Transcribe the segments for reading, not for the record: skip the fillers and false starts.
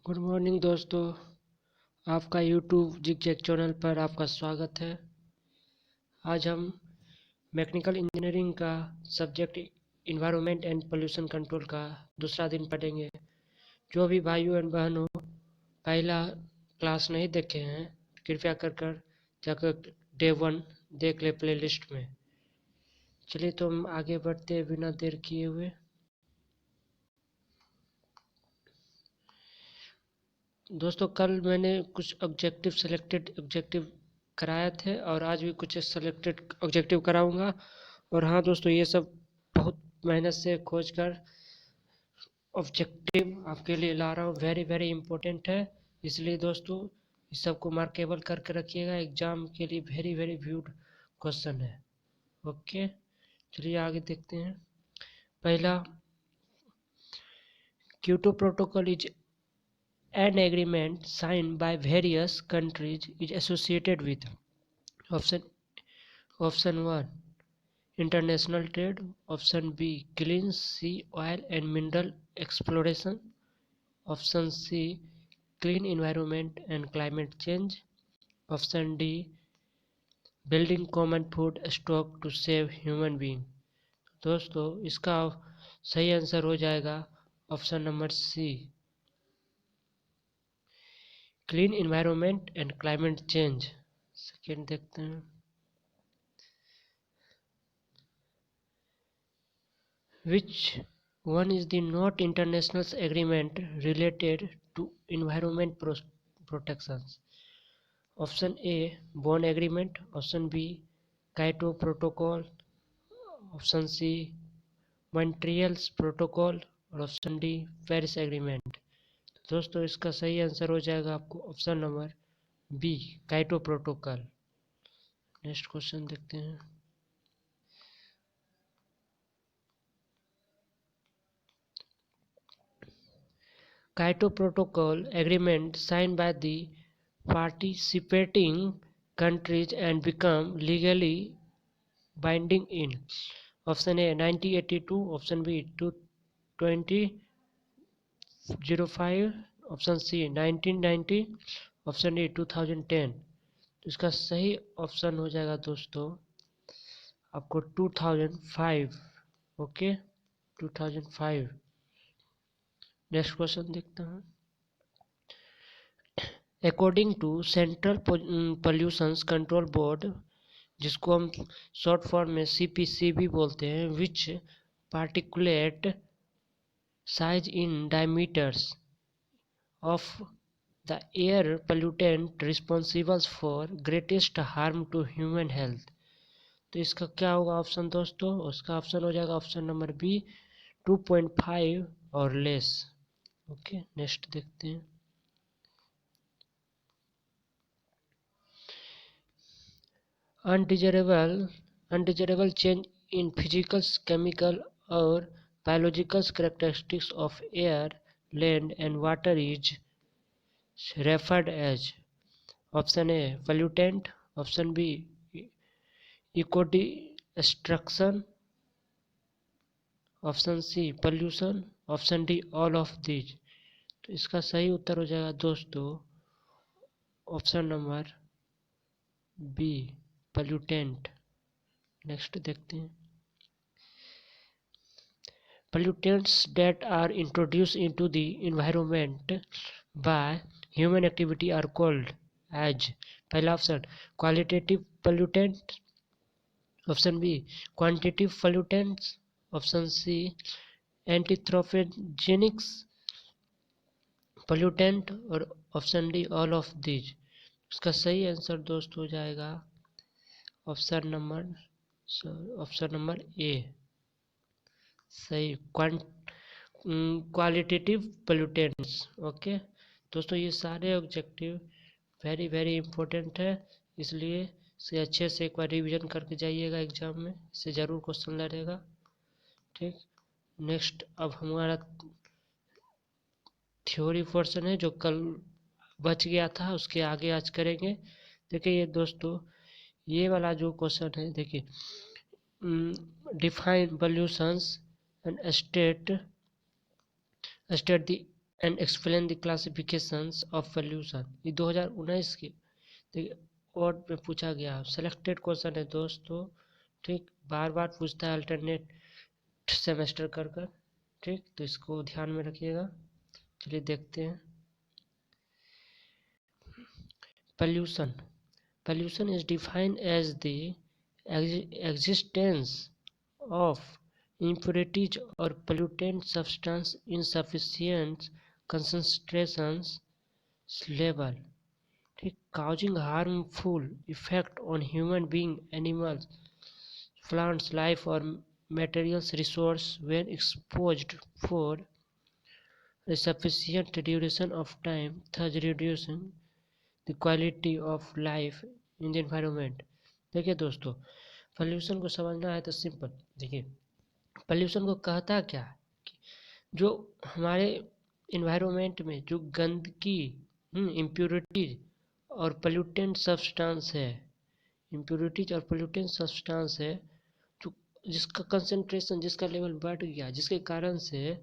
Good morning दोस्तों, आपका YouTube zig channel पर आपका स्वागत है। आज हम मैकेनिकल इंजीनियरिंग का subject environment and pollution control का दूसरा दिन पढ़ेंगे। जो भी भाइयों एंड बहनों पहला क्लास नहीं देखे हैं, कृपया कर जाकर डे 1 देख ले प्लेलिस्ट में। चलिए तो हम आगे बढ़ते हैं बिना देर किए हुए। दोस्तों, कल मैंने कुछ ऑब्जेक्टिव सेलेक्टेड ऑब्जेक्टिव कराए थे और आज भी कुछ सेलेक्टेड ऑब्जेक्टिव कराऊंगा। और हाँ दोस्तों, ये सब बहुत मेहनत से खोज कर ऑब्जेक्टिव आपके लिए ला रहा हूँ। वेरी वेरी इंपॉर्टेंट है, इसलिए दोस्तों इस सबको मार्केबल करके रखिएगा। एग्जाम के लिए वेरी वेरी व्यूड क्वेश्चन है। ओके, चलिए आगे देखते हैं। पहला, Kyoto protocol is an agreement signed by various countries is associated with option 1 international trade, option B clean sea oil and mineral exploration, option C clean environment and climate change, option D building common food stock to save human being। दोस्तों, इसका सही answer हो जाएगा option number C, clean environment and climate change. Second देखते हैं। Which one is the not international agreement related to environment protections? Option A Bonn Agreement, option B Kyoto Protocol, option C Montreal's Protocol और option D Paris agreement. दोस्तों, इसका सही answer हो जाएगा आपको option number B Kyoto protocol. Next question देखते हैं। Kyoto Protocol agreement signed by the participating countries and become legally binding in option A 1982, option B 2005, option C 1990, option D 2010। तो इसका सही ऑप्शन हो जाएगा दोस्तों आपको 2005। ओके, 2005। नेक्स्ट क्वेश्चन देखते हैं। According to central pollution control board, जिसको हम शॉर्ट फॉर्म में CPCB बोलते हैं, which particulate size in diameters of the air pollutant responsible for greatest harm to human health. तो इसका क्या होगा ऑप्शन दोस्तों? उसका ऑप्शन हो जाएगा ऑप्शन नंबर बी 2.5 और लेस। ओके, नेक्स्ट देखते हैं। undesirable change in physical, chemical or biological characteristics of air, land and water is referred as option A pollutant, option B eco destruction, option C pollution, option D all of these. तो इसका सही उत्तर हो जाएगा दोस्तों option number B pollutant. Next देखते हैं। Pollutants that are introduced into the environment by human activity are called as पहला option qualitative pollutants, option B quantitative pollutants, option C anthropogenics pollutant और option D all of these. इसका सही answer दोस्त हो जाएगा option number A, सही qualitative pollutants. Okay दोस्तों, ये सारे ऑब्जेक्टिव वेरी वेरी इंपॉर्टेंट है, इसलिए इसे अच्छे से एक बार रिवीजन करके जाइएगा एग्जाम में, इससे ज़रूर क्वेश्चन लड़ेगा। ठीक, नेक्स्ट अब हमारा थ्योरी पोर्शन है जो कल बच गया था, उसके आगे आज करेंगे। देखिए ये दोस्तों, ये वाला जो क्वेश्चन है, देखिए define pollutions and state the end explain the classifications of pollution. ये 2019 के बोर्ड में पूछा गया सेलेक्टेड क्वेश्चन है दोस्तों। ठीक, बार बार पूछता है अल्टरनेट सेमेस्टर कर। ठीक, तो इसको ध्यान में रखिएगा। चलिए देखते हैं। Pollution Pollution is defined as the existence of impurities or pollutant substance in sufficient concentrations level, causing harmful effect on human being, animals, plants, life or materials resource when exposed for a sufficient duration of time, thus reducing the quality of life in the environment। देखिए दोस्तों, pollution को समझना है तो simple देखिए, pollution को कहता क्या है कि जो हमारे इन्वायरमेंट में जो गंदगी, इम्प्योरिटीज और पोल्यूटेंट सब्सटेंस है, इम्प्योरिटीज और पोल्यूटेंट सब्सटेंस है जो जिसका कंसंट्रेशन, जिसका लेवल बढ़ गया, जिसके कारण से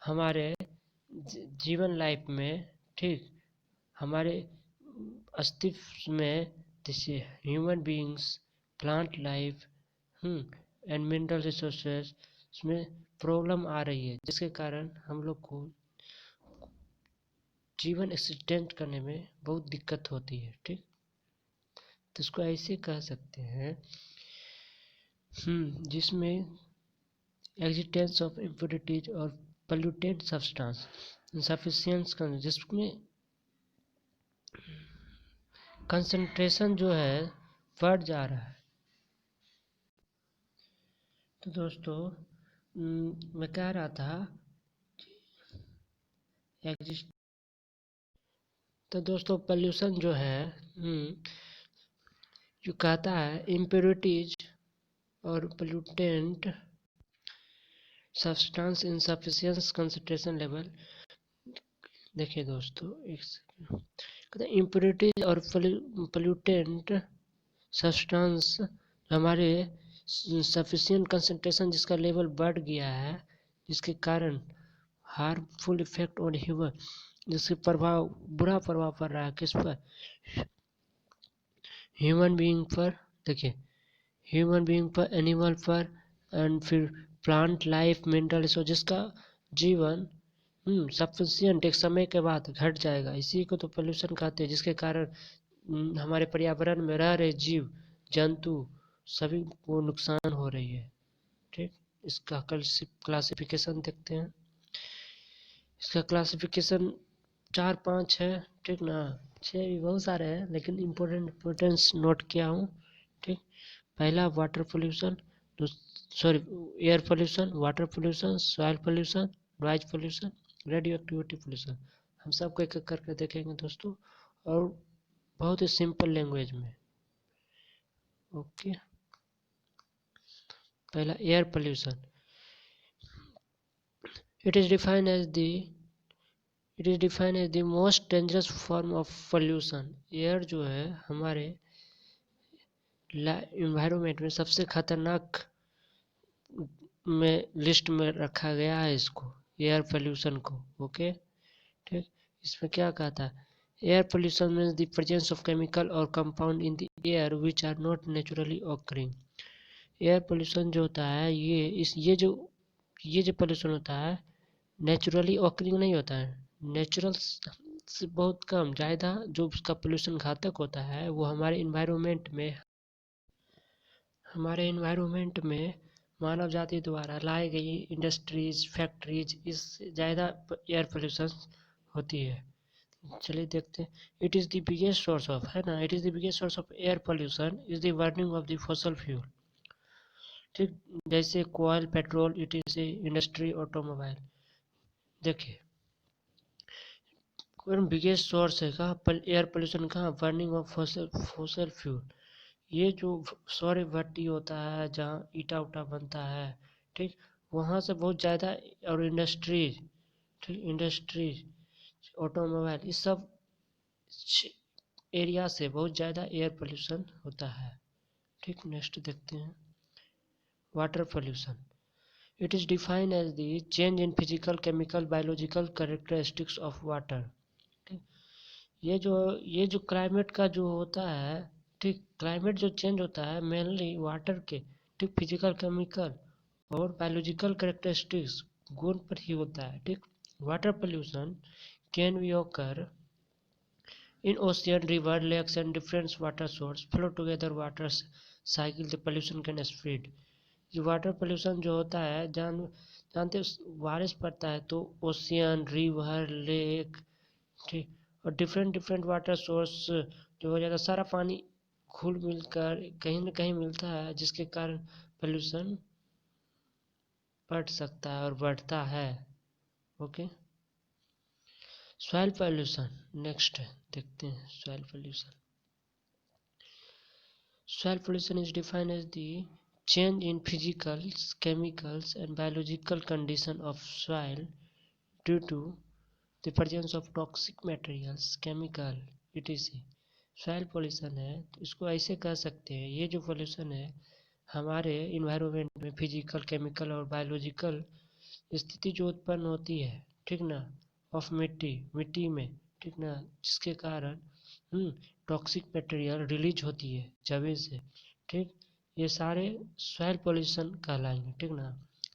हमारे जीवन लाइफ में, ठीक, हमारे अस्तित्व में, जैसे human beings, plant life and mineral resources में प्रॉब्लम आ रही है, जिसके कारण हम लोग को जीवन एक्सिस्टेंट करने में बहुत दिक्कत होती है। ठीक, तो इसको ऐसे कह सकते हैं जिसमें एग्जिस्टेंस ऑफ इम्प्योरिटीज और पोल्यूटेड सब्सटेंस इनसफिशियंस का, जिसमें कंसंट्रेशन जो है बढ़ जा रहा है। तो दोस्तों मैं कह रहा था तो दोस्तों पोल्यूशन जो है जो कहता है इम्प्योरिटीज और पोल्यूटेंट सब्सटेंस इनसफिशियंस कंसंट्रेशन लेवल। देखिए दोस्तों, एक इम्प्योरिटीज और पोल्यूटेंट सब्सटेंस हमारे सफिशिएंट कंसंट्रेशन, जिसका लेवल बढ़ गया है, जिसके कारण हार्मफुल इफेक्ट ऑन ह्यूमन, जिसके प्रभाव, बुरा प्रभाव पड़ रहा है किस पर, ह्यूमन बीइंग पर। देखिए, ह्यूमन बीइंग पर, एनिमल पर एंड फिर प्लांट लाइफ, मिनरल रिसोर्स, जिसका जीवन सफिशिएंट एक समय के बाद घट जाएगा। इसी को तो पोल्यूशन कहते हैं, जिसके कारण हमारे पर्यावरण में रह रहे जीव जंतु सभी को नुकसान हो रही है। ठीक, इसका क्लासिफिकेशन देखते हैं। इसका क्लासिफिकेशन 4-5 है, ठीक ना, 6 भी बहुत सारे हैं, लेकिन इम्पोर्टेंस नोट किया हूँ। ठीक, पहला water pollution, sorry air pollution, water pollution, soil pollution, noise pollution, radio activity pollution. हम सबको एक एक करके देखेंगे दोस्तों, और बहुत ही सिंपल लैंग्वेज में। ओके, पहला air pollution. It is defined as the most dangerous form of pollution. Air जो है हमारे एनवायरनमेंट में सबसे खतरनाक में लिस्ट में रखा गया है इसको, एयर पोल्यूशन को। ओके, ठीक, इसमें क्या कहता है, air pollution means the presence of chemical और compound in the air which are not naturally occurring. Air pollution जो होता है, ये जो पोल्यूशन होता है नेचुरली ऑकरिंग नहीं होता है। नेचुरल से बहुत कम, ज़्यादा जो उसका पोल्यूशन घातक होता है वो हमारे इन्वायरमेंट में मानव जाति द्वारा लाई गई इंडस्ट्रीज, फैक्ट्रीज, इससे ज़्यादा एयर पोल्यूशन होती है। चलिए देखते हैं। It is the biggest source of, है ना, it is the biggest source of air pollution is the burning of the fossil fuel. ठीक, जैसे कोयल, petrol, it is industry, automobile. देखिए, बिगेस्ट सोर्स है कहाँ पर एयर पोल्यूशन, कहाँ, बर्निंग ऑफ फॉसल फ्यूल। ये जो सौर भट्टी होता है जहाँ ईटा उटा बनता है, ठीक, वहाँ से बहुत ज़्यादा, और इंडस्ट्रीज, ठीक, इंडस्ट्रीज, ऑटोमोबाइल, इस सब एरिया से बहुत ज़्यादा एयर पोल्यूशन होता है। ठीक, नेक्स्ट देखते हैं water pollution. It is defined as the change in physical, chemical, biological characteristics of water. ठीक, ये जो क्लाइमेट का जो होता है, ठीक, क्लाइमेट जो चेंज होता है मेनली वाटर के, ठीक, फिजिकल, केमिकल और बायोलॉजिकल कैरेक्टरिस्टिक्स गुण पर ही होता है। ठीक, water pollution can be occur in ocean, river, lakes and different water source flow together water cycle, the pollution can spread. ये वाटर पोल्यूशन जो होता है जानते हो, बारिश पड़ता है तो ओशियन, रिवर, लेक, ठीक, और डिफरेंट डिफरेंट वाटर सोर्स जो हो जाता है, सारा पानी घुल मिलकर कहीं ना कहीं मिलता है, जिसके कारण पोल्यूशन बढ़ सकता है और बढ़ता है। ओके, सॉइल पोल्यूशन नेक्स्ट है, देखते हैं soil pollution. Soil pollution is defined as the change in physical, chemicals, and biological condition of soil due to the presence of toxic materials, chemical, etc. Soil pollution है तो इसको ऐसे कह सकते हैं, ये जो पोल्यूशन है हमारे इन्वायरमेंट में फिजिकल, केमिकल और बायोलॉजिकल स्थिति जो उत्पन्न होती है, ठीक ना, ऑफ मिट्टी में, ठीक ना, जिसके कारण टॉक्सिक मटेरियल रिलीज होती है जमीन से, ठीक, ये सारे सॉइल पोल्यूशन कहलाएंगे। ठीक ना,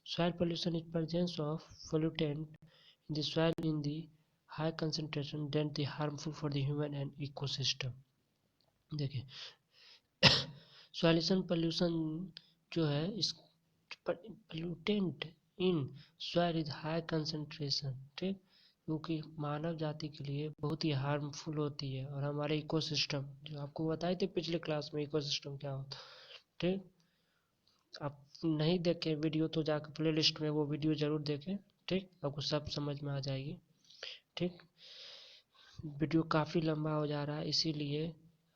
soil pollution is presence of pollutant in the soil in the high concentration then the harmful for the human and ecosystem. देखिए सॉल्यूशन पोल्यूशन जो है इस pollutant in soil is high concentration, ठीक, क्योंकि मानव जाति के लिए बहुत ही हार्मफुल होती है, और हमारे इकोसिस्टम जो आपको बताए थे पिछले क्लास में इकोसिस्टम क्या होता है, ठीक, आप नहीं देखें वीडियो तो जाकर प्ले लिस्ट में वो वीडियो जरूर देखें, ठीक, आपको सब समझ में आ जाएगी। ठीक, वीडियो काफ़ी लंबा हो जा रहा है इसीलिए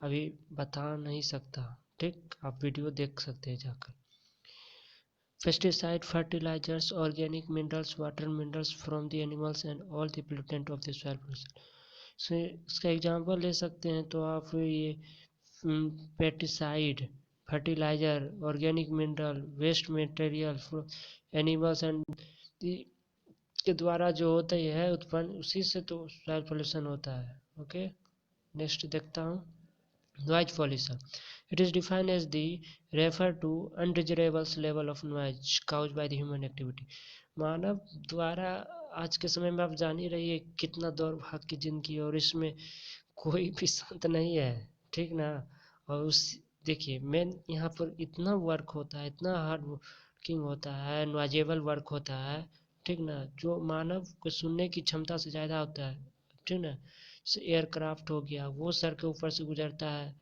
अभी बता नहीं सकता, ठीक, आप वीडियो देख सकते हैं जाकर। Pesticide, fertilizers, organic minerals, water minerals from the animals and all the pollutant of the soil pollution. से इसका एग्जांपल ले सकते हैं तो आप ये pesticide, fertiliser, organic mineral, waste material animals and के द्वारा जो होता है उत्पन्न, उसी से तो सॉइल पोल्यूशन होता है। ओके, नेक्स्ट देखता हूँ noise pollution. It is defined as the refer to undesirable level of noise caused by the human activity. मानव द्वारा आज के समय में आप जान ही रही है कितना दौड़ भाग की जिंदगी, और इसमें कोई भी शांत नहीं है, ठीक ना, और उस देखिए मेन यहाँ पर इतना वर्क होता है, इतना हार्ड वर्किंग होता है, नॉइजेबल वर्क होता है, ठीक ना, जो मानव को सुनने की क्षमता से ज़्यादा होता है, ठीक ना, एयरक्राफ्ट हो गया वो सर के ऊपर से गुजरता है,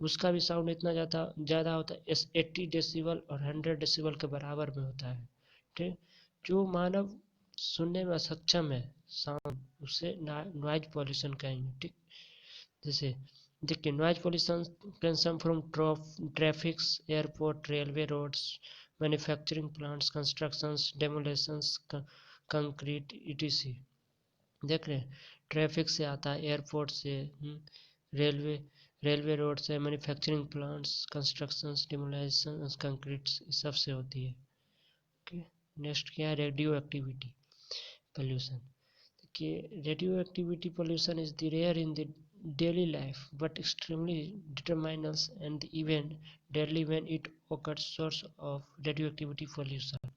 उसका भी साउंड इतना ज़्यादा होता है, 80 डेसिबल और 100 डेसिबल के बराबर में होता है, ठीक, जो मानव सुनने में सक्षम है साउंड, उसे नॉइज पॉल्यूशन कहेंगे। ठीक, जैसे देखिए noise pollution can come from traffics, airport, railway, roads, manufacturing plants, constructions, demolitions, concrete, ETC. देख रहे हैं, ट्रैफिक से आता है, एयरपोर्ट से, रेलवे रोड से, manufacturing plants, constructions, demolisation, concrete, सब से होती है। ओके, नेक्स्ट क्या है, रेडियो एक्टिविटी पोल्यूशन। देखिए radio activity pollution is the rare in the daily life but extremely determinants and the event deadly when it occurs source of radioactivity pollution.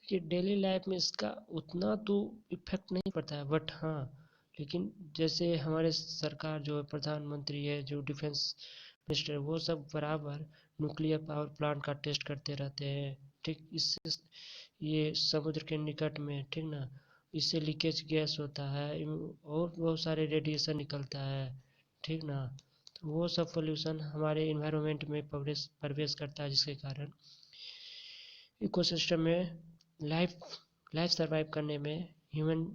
कि daily life में इसका उतना तो effect नहीं पड़ता है, बट हाँ लेकिन जैसे हमारे सरकार जो है, प्रधानमंत्री है, जो डिफेंस मिनिस्टर, वो सब बराबर न्यूक्लियर पावर प्लांट का टेस्ट करते रहते हैं। ठीक, इससे ये समुद्र के निकट में, ठीक ना, इससे लीकेज गैस होता है और बहुत सारे रेडिएशन निकलता है, ठीक ना, तो वो सब पोल्यूशन हमारे इन्वायरमेंट में प्रवेश करता है, जिसके कारण इकोसिस्टम में लाइफ सरवाइव करने में ह्यूमन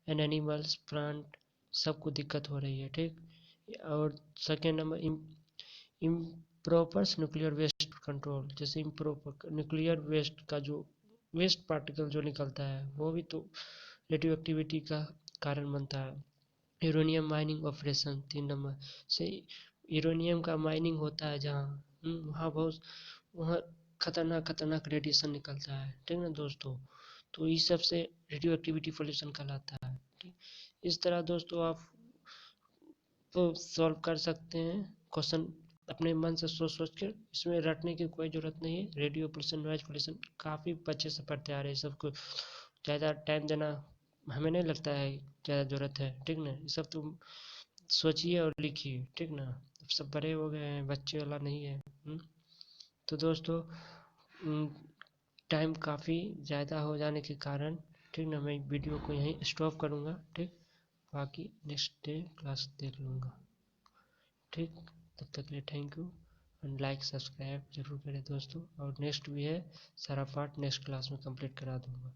एंड एनिमल्स, प्लांट, सबको दिक्कत हो रही है। ठीक, और second number improper nuclear waste control. जैसे इम्प्रॉपर न्यूक्लियर वेस्ट का जो वेस्ट पार्टिकल जो निकलता है वो भी तो रेडियो एक्टिविटी का कारण बनता है। यूरेनियम माइनिंग ऑपरेशन 3 नंबर से, यूरेनियम का माइनिंग होता है जहाँ वहाँ बहुत वहाँ खतरनाक खतरनाक रेडिएशन निकलता है, ठीक ना दोस्तों। तो इस सब से रेडियो एक्टिविटी पोल्यूशन कहलाता है, ठीक। इस तरह दोस्तों आप सॉल्व कर सकते हैं क्वेश्चन अपने मन से सोच सोच कर। इसमें रटने की कोई ज़रूरत नहीं है। रेडियो पोल्यूशन, नॉइज पोल्यूशन काफ़ी बच्चे से पढ़ते आ रहे हैं, सबको ज़्यादा टाइम देना हमें नहीं लगता है ज़्यादा ज़रूरत है, ठीक ना। ये सब तुम सोचिए और लिखिए, ठीक ना। अब सब बड़े हो गए हैं, बच्चे वाला नहीं है। तो दोस्तों टाइम काफ़ी ज़्यादा हो जाने के कारण, ठीक ना, मैं वीडियो को यहीं स्टॉप करूँगा, ठीक। बाकी नेक्स्ट डे क्लास देख लूँगा, ठीक। तब तक के लिए thank you and like subscribe जरूर करें दोस्तों। और नेक्स्ट भी है, सारा पार्ट नेक्स्ट क्लास में कंप्लीट करा दूँगा।